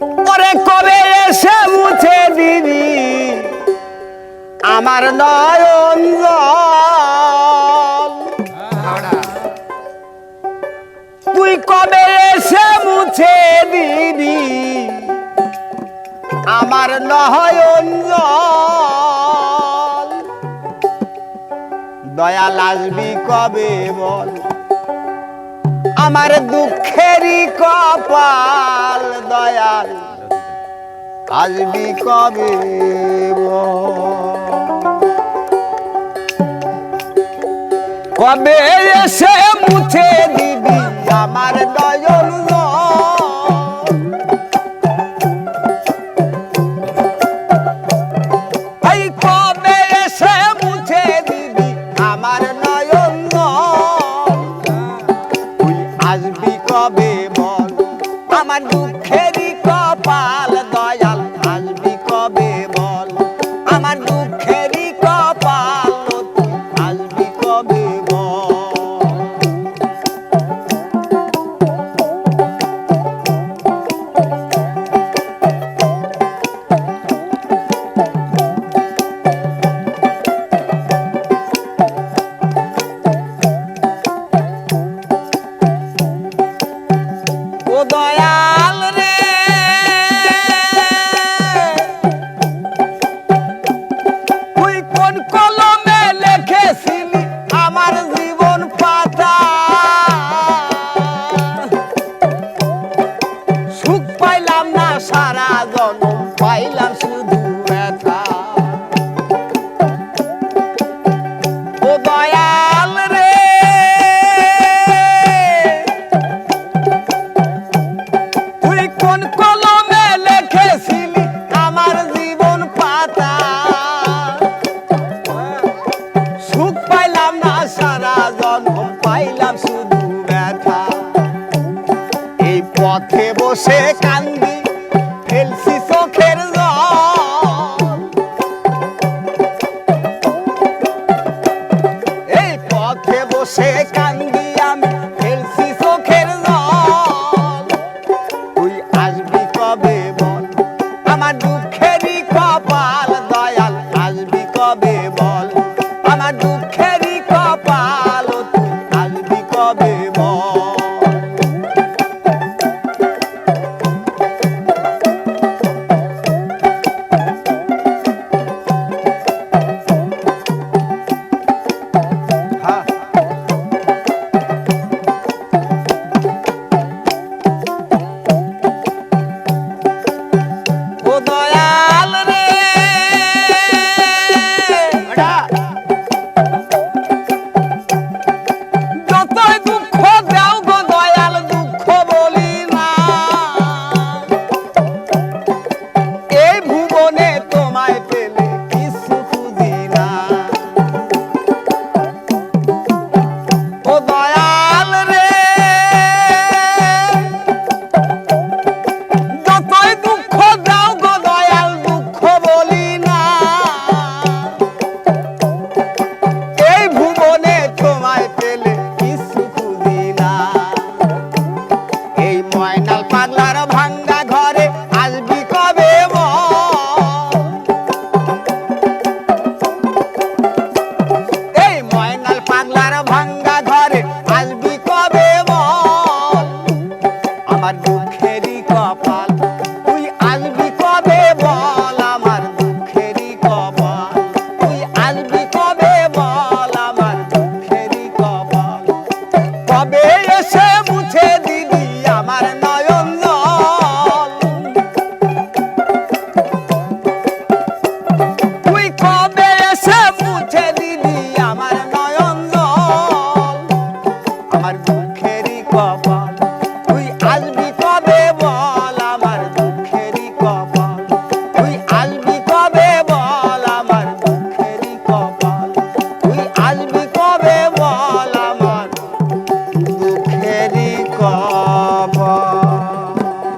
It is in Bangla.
ওরে কবে এসে মুছে দিবি আমার নয়ন জল? তুই কবে এসে মুছে দিবি আমার নয়ন জল? দয়াল আসবি কবে বল আমার দুঃখেরই কপাল? দয়াল আসবি কবে কবে এসে মুছে দিবি আমার নয়ন এই কবে এসে মুছে দিবি আমার নয়ন তুই আসবি কবে বল আমার দুঃখেরই কপাল? দয়াল আসবি কবে বল আমার দুঃখেরই কপাল? তুই আসবি কবে বল? ও দয়াল রে তুই কোন কলমে লিখেছিলি আমার জীবন পাতা? সুখ পাইলাম না সারা জনম পাইলাম শুধু ব্যথা। ও দয়াল রে তুই কোন কলমে লিখেছিলি আমার জীবন পাতা? সুখ পাইলাম না সারা জন্ম পাইলাম শুধু ব্যথা। এই পথে বসে কান্দি ফেলছি চোখের জল। এই পথে বসে কান্দি আমি ফেলছি চোখের জল। তুই আসবি কবে বল আমার দুঃখেরই কপাল? দয়াল আসবি কবে বল আমার দুঃখেরই কপাল? তুই আসবি কবে বল? হ্যাঁ ও দয়াল রে যতই দুঃখ দাও গো দয়াল দুঃখ বলি না। এই ভুবনে তোমায় পেলে কিছু খুঁজি না। ও দয়াল রে যতই দুঃখ দাও গো দয়াল দুঃখ বলি না। এই ভুবনে তোমায় পেলে কিছু খুঁজি না। এই ময়নাল পাগলার ভাঙ্গা ঘরে আসবি কবে বল? এই ময়নাল পাগলার ভাঙ্গা ঘরে আসবি কবে বল আমার দুঃখেরই কপাল? তুই আসবি কবে বল আমার দুঃখেরই কপাল? তুই আসবি কবে বল আমার দুঃখেরই কপাল? কবে এসে